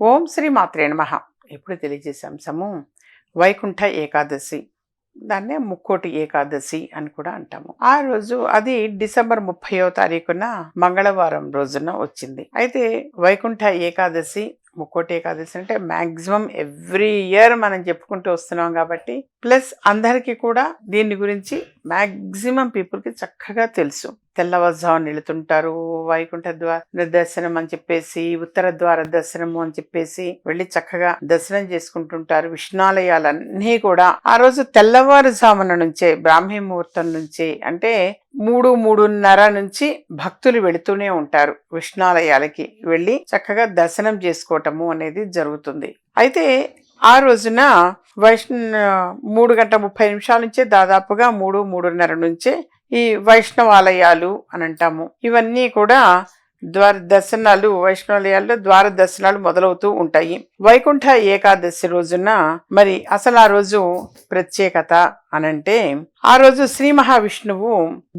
ఓం శ్రీ మాత్రే నమః. ఎప్పుడు తెలియజేసే అంశము వైకుంఠ ఏకాదశి. దాన్నే ముక్కోటి ఏకాదశి అని కూడా అంటాము. ఆ రోజు అది డిసెంబర్ 30వ తారీఖున మంగళవారం రోజున వచ్చింది. అయితే వైకుంఠ ఏకాదశి, ముక్కోటి ఏకాదశి అంటే మ్యాక్సిమం ఎవ్రీ ఇయర్ మనం చెప్పుకుంటూ వస్తున్నాం కాబట్టి, ప్లస్ అందరికీ కూడా దీని గురించి మ్యాక్సిమం పీపుల్కి చక్కగా తెలుసు. తెల్లవారుజామున వెళుతుంటారు, వైకుంఠ ద్వార దర్శనం అని చెప్పేసి, ఉత్తర ద్వార దర్శనము అని చెప్పేసి వెళ్ళి చక్కగా దర్శనం చేసుకుంటుంటారు. విష్ణాలయాలన్నీ కూడా ఆ రోజు తెల్లవారుజామున నుంచే, బ్రాహ్మీ ముహూర్తం నుంచి, అంటే 3-3:30 నుంచి భక్తులు వెళుతూనే ఉంటారు. విష్ణాలయాలకి వెళ్ళి చక్కగా దర్శనం చేసుకోవటము అనేది జరుగుతుంది. అయితే ఆ రోజున 3:30 నుంచే దాదాపుగా 3-3:30 నుంచే ఈ వైష్ణవాలయాలు అని అంటాము. ఇవన్నీ కూడా ద్వార దర్శనాలు, వైష్ణవాలయాల్లో ద్వార దర్శనాలు మొదలవుతూ ఉంటాయి. వైకుంఠ ఏకాదశి రోజున మరి అసలు ఆ రోజు ప్రత్యేకత అనంటే, ఆ రోజు శ్రీ మహావిష్ణువు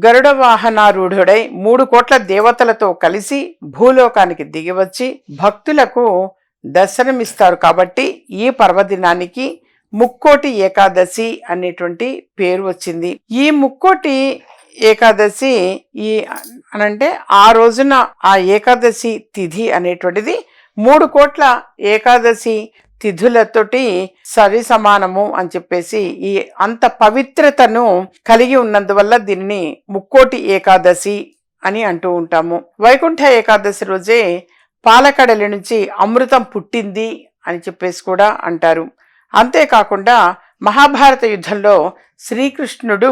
గరుడ వాహనారూఢుడై 3 కోట్ల దేవతలతో కలిసి భూలోకానికి దిగివచ్చి భక్తులకు దర్శనమిస్తారు. కాబట్టి ఈ పర్వదినానికి ముక్కోటి ఏకాదశి అనేటువంటి పేరు వచ్చింది. ఈ ముక్కోటి ఏకాదశి అనంటే ఆ రోజున ఆ ఏకాదశి తిథి అనేటువంటిది 3 కోట్ల ఏకాదశి తిథులతోటి సరి సమానము అని చెప్పేసి ఈ అంత పవిత్రతను కలిగి ఉన్నందువల్ల దీన్ని ముక్కోటి ఏకాదశి అని అంటూ ఉంటాము. వైకుంఠ ఏకాదశి రోజే పాలకడలి నుంచి అమృతం పుట్టింది అని చెప్పేసి కూడా అంటారు. అంతేకాకుండా మహాభారత యుద్ధంలో శ్రీకృష్ణుడు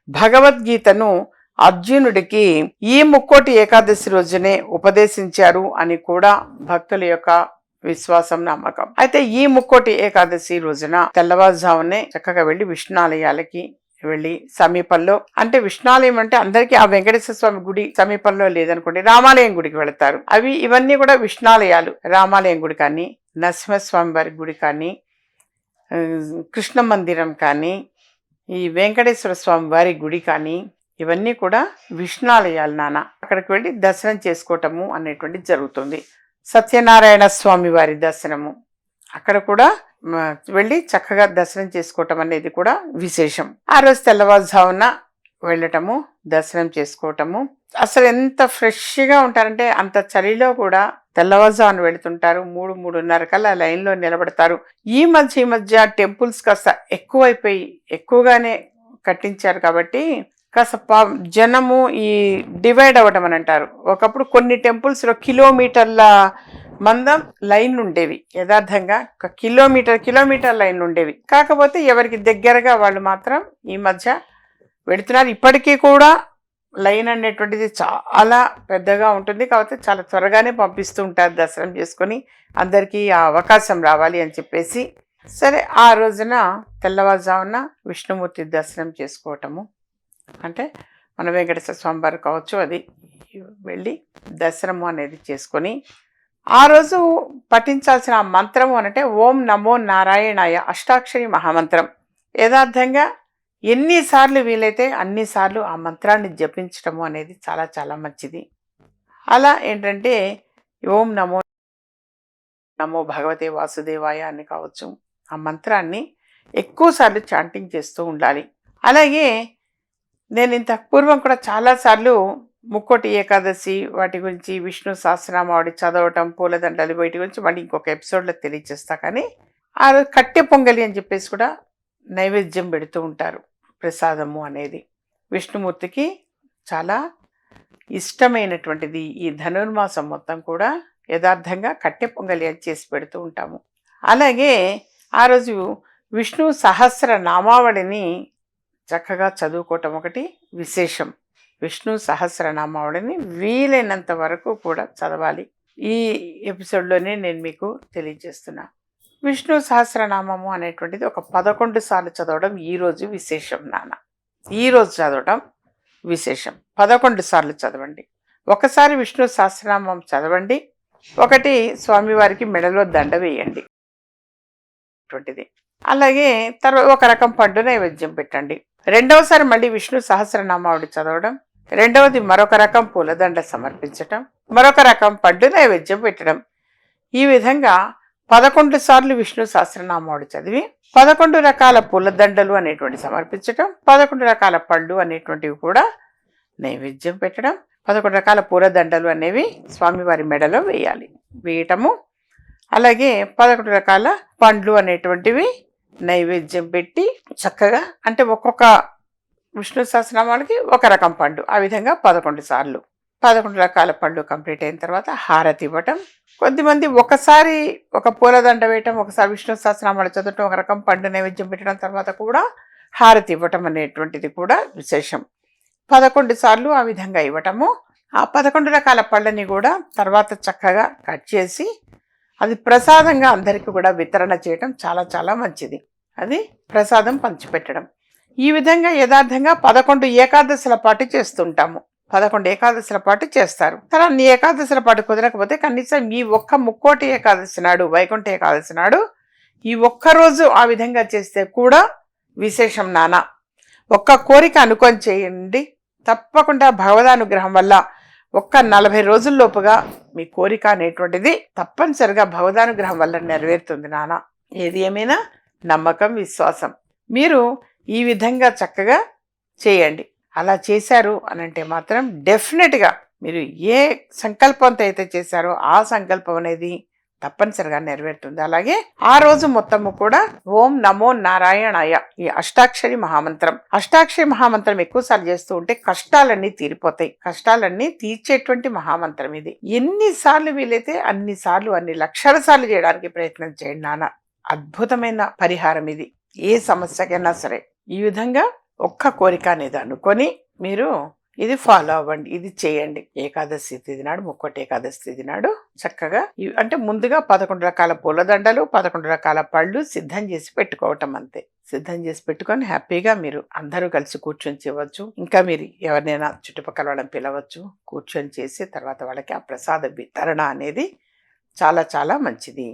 భగవద్గీతను అర్జునుడికి ఈ ముక్కోటి ఏకాదశి రోజునే ఉపదేశించారు అని కూడా భక్తుల యొక్క విశ్వాసం, నమ్మకం. అయితే ఈ ముక్కోటి ఏకాదశి రోజున తెల్లవారుజామునే చక్కగా వెళ్ళి విష్ణాలయాలకి వెళ్ళి సమీపంలో, అంటే విష్ణాలయం అంటే అందరికీ ఆ వెంకటేశ్వర స్వామి గుడి సమీపంలో లేదనుకోండి, రామాలయం గుడికి వెళతారు. ఇవన్నీ కూడా విష్ణాలయాలు. రామాలయం గుడి కానీ, నరసింహస్వామి వారి గుడి కానీ, కృష్ణ మందిరం కానీ, ఈ వెంకటేశ్వర స్వామి వారి గుడి కానీ, ఇవన్నీ కూడా విష్ణాలయాలు నాన్న. అక్కడికి వెళ్ళి దర్శనం చేసుకోవటము అనేటువంటి జరుగుతుంది. సత్యనారాయణ స్వామి వారి దర్శనము అక్కడ కూడా వెళ్ళి చక్కగా దర్శనం చేసుకోవటం అనేది కూడా విశేషం. ఆ రోజు తెల్లవారుజామున వెళ్ళటము, దర్శనం చేసుకోవటము. అసలు ఎంత ఫ్రెష్గా ఉంటారంటే అంత చలిలో కూడా తెల్లవారుజామున వెళుతుంటారు. 3-3:30 కల్లా లైన్లో నిలబడతారు. ఈ మధ్య టెంపుల్స్ కాస్త ఎక్కువైపోయి ఎక్కువగానే కట్టించారు కాబట్టి కాస్త జనము ఈ డివైడ్ అవ్వడం అని అంటారు. ఒకప్పుడు కొన్ని టెంపుల్స్లో కిలోమీటర్ల మందం లైన్లు ఉండేవి. యథార్థంగా కిలోమీటర్ లైన్లు ఉండేవి. కాకపోతే ఎవరికి దగ్గరగా వాళ్ళు మాత్రం ఈ మధ్య వెళుతున్నారు. ఇప్పటికీ కూడా లైన్ అనేటువంటిది చాలా పెద్దగా ఉంటుంది. కాబట్టి చాలా త్వరగానే పంపిస్తూ ఉంటారు దర్శనం చేసుకొని, అందరికీ ఆ అవకాశం రావాలి అని చెప్పేసి. సరే, ఆ రోజున తెల్లవారుజామున విష్ణుమూర్తి దర్శనం చేసుకోవటము, అంటే మన వెంకటేశ్వర స్వామి వారు కావచ్చు, అది వెళ్ళి దర్శనము అనేది చేసుకొని ఆ రోజు పఠించాల్సిన ఆ మంత్రము అనంటే ఓం నమో నారాయణాయ అష్టాక్షరి మహామంత్రం. యథార్థంగా ఎన్నిసార్లు వీలైతే అన్నిసార్లు ఆ మంత్రాన్ని జపించటము అనేది చాలా చాలా మంచిది. అలా ఏంటంటే ఓం నమో భగవతే వాసుదేవాయ అని కావచ్చు, ఆ మంత్రాన్ని ఎక్కువసార్లు చాంటింగ్ చేస్తూ ఉండాలి. అలాగే నేను ఇంతకు పూర్వం కూడా చాలాసార్లు ముక్కోటి ఏకాదశి వాటి గురించి, విష్ణు సహస్రనామావళి చదవటం, పూలదండలు, వీటి గురించి మళ్ళీ ఇంకొక ఎపిసోడ్లో తెలియజేస్తా. కానీ ఆ రోజు కట్టె పొంగలి అని చెప్పేసి కూడా నైవేద్యం పెడుతూ ఉంటారు. ప్రసాదము అనేది విష్ణుమూర్తికి చాలా ఇష్టమైనటువంటిది. ఈ ధనుర్మాసం మొత్తం కూడా యథార్థంగా కట్టె పొంగలి అని చేసి పెడుతూ ఉంటాము. అలాగే ఆ రోజు విష్ణు సహస్రనామావళిని చక్కగా చదువుకోవటం ఒకటి విశేషం. విష్ణు సహస్రనామావళిని వీలైనంత వరకు కూడా చదవాలి. ఈ ఎపిసోడ్లోనే నేను మీకు తెలియజేస్తున్నా. విష్ణు సహస్రనామము అనేటువంటిది ఒక 11 సార్లు చదవడం ఈరోజు విశేషం నాన్న. ఈరోజు చదవడం విశేషం. 11 సార్లు చదవండి. ఒకసారి విష్ణు సహస్రనామం చదవండి, ఒకటి స్వామివారికి మెడలో దండ వేయండి. అలాగే తర్వాత ఒక రకం పండు నైవేద్యం పెట్టండి. రెండవసారి మళ్ళీ విష్ణు సహస్రనామావళి చదవడం, రెండవది మరొక రకం పూలదండ సమర్పించటం, మరొక రకం పండు నైవేద్యం పెట్టడం. ఈ విధంగా 11 సార్లు విష్ణు సహస్రనామాలు చదివి 11 రకాల పూలదండలు అనేటువంటి సమర్పించటం, 11 రకాల పళ్ళు అనేటువంటివి కూడా నైవేద్యం పెట్టడం, 11 రకాల పూలదండలు అనేవి స్వామివారి మెడలో వేయటము, అలాగే 11 రకాల పండ్లు అనేటువంటివి నైవేద్యం పెట్టి చక్కగా, అంటే ఒక్కొక్క విష్ణు సహస్రనామాలకి ఒక రకం పండు, ఆ విధంగా 11 సార్లు 11 రకాల పళ్ళు కంప్లీట్ అయిన తర్వాత హారతి ఇవ్వటం. కొద్దిమంది ఒకసారి ఒక పూలదండ వేయటం, ఒకసారి విష్ణు సహస్రనామాలు చదవటం, ఒక రకం పండు నైవేద్యం పెట్టడం, తర్వాత కూడా హారతి ఇవ్వటం అనేటువంటిది కూడా విశేషం. 11 సార్లు ఆ విధంగా ఇవ్వటము. ఆ 11 రకాల పళ్ళని కూడా తర్వాత చక్కగా కట్ చేసి అది ప్రసాదంగా అందరికీ కూడా వితరణ చేయటం చాలా చాలా మంచిది. అది ప్రసాదం పంచిపెట్టడం. ఈ విధంగా యథార్థంగా 11 ఏకాదశుల పాటు చేస్తుంటాము. 11 ఏకాదశుల పాటు చేస్తారు. సరే, అన్ని ఏకాదశుల పాటు కుదరకపోతే కనీసం ఈ ఒక్క ముక్కోటి ఏకాదశి నాడు, వైకుంఠ ఏకాదశి నాడు ఈ ఒక్కరోజు ఆ విధంగా చేస్తే కూడా విశేషం నానా. ఒక్క కోరిక అనుకొని చేయండి, తప్పకుండా భగవదానుగ్రహం వల్ల ఒక్క 40 రోజుల్లోపుగా మీ కోరిక అనేటువంటిది తప్పనిసరిగా భగవదానుగ్రహం వల్ల నెరవేరుతుంది నానా. ఏది ఏమైనా నమ్మకం, విశ్వాసం. మీరు ఈ విధంగా చక్కగా చేయండి. అలా చేశారు అనంటే మాత్రం డెఫినెట్గా మీరు ఏ సంకల్పంతో అయితే చేశారో ఆ సంకల్పం అనేది తప్పనిసరిగా నెరవేరుతుంది. అలాగే ఆ రోజు మొత్తము కూడా ఓం నమో నారాయణాయ, ఈ అష్టాక్షరి మహామంత్రం ఎక్కువసార్లు చేస్తూ ఉంటే కష్టాలన్నీ తీరిపోతాయి. కష్టాలన్నీ తీర్చేటువంటి మహామంత్రం ఇది. ఎన్నిసార్లు వీలైతే అన్నిసార్లు, అన్ని లక్షల సార్లు చేయడానికి ప్రయత్నం చేయండి నాన్న. అద్భుతమైన పరిహారం ఇది, ఏ సమస్యకైనా సరే. ఈ విధంగా ఒక్క కోరిక అనేది అనుకొని మీరు ఇది ఫాలో అవ్వండి, ఇది చేయండి. ఏకాదశి తిథి నాడు, ముక్కోటి ఏకాదశి తిథి నాడు చక్కగా అంటే ముందుగా 11 రకాల పూలదండలు, 11 రకాల పళ్ళు సిద్ధం చేసి పెట్టుకోవటం అంతే. సిద్ధం చేసి పెట్టుకొని హ్యాపీగా మీరు అందరూ కలిసి కూర్చొని చేయవచ్చు. ఇంకా మీరు ఎవరినైనా చుట్టుపక్కల వాళ్ళని పిలవచ్చు, కూర్చొని చేసి తర్వాత వాళ్ళకి ఆ ప్రసాద వితరణ అనేది చాలా చాలా మంచిది.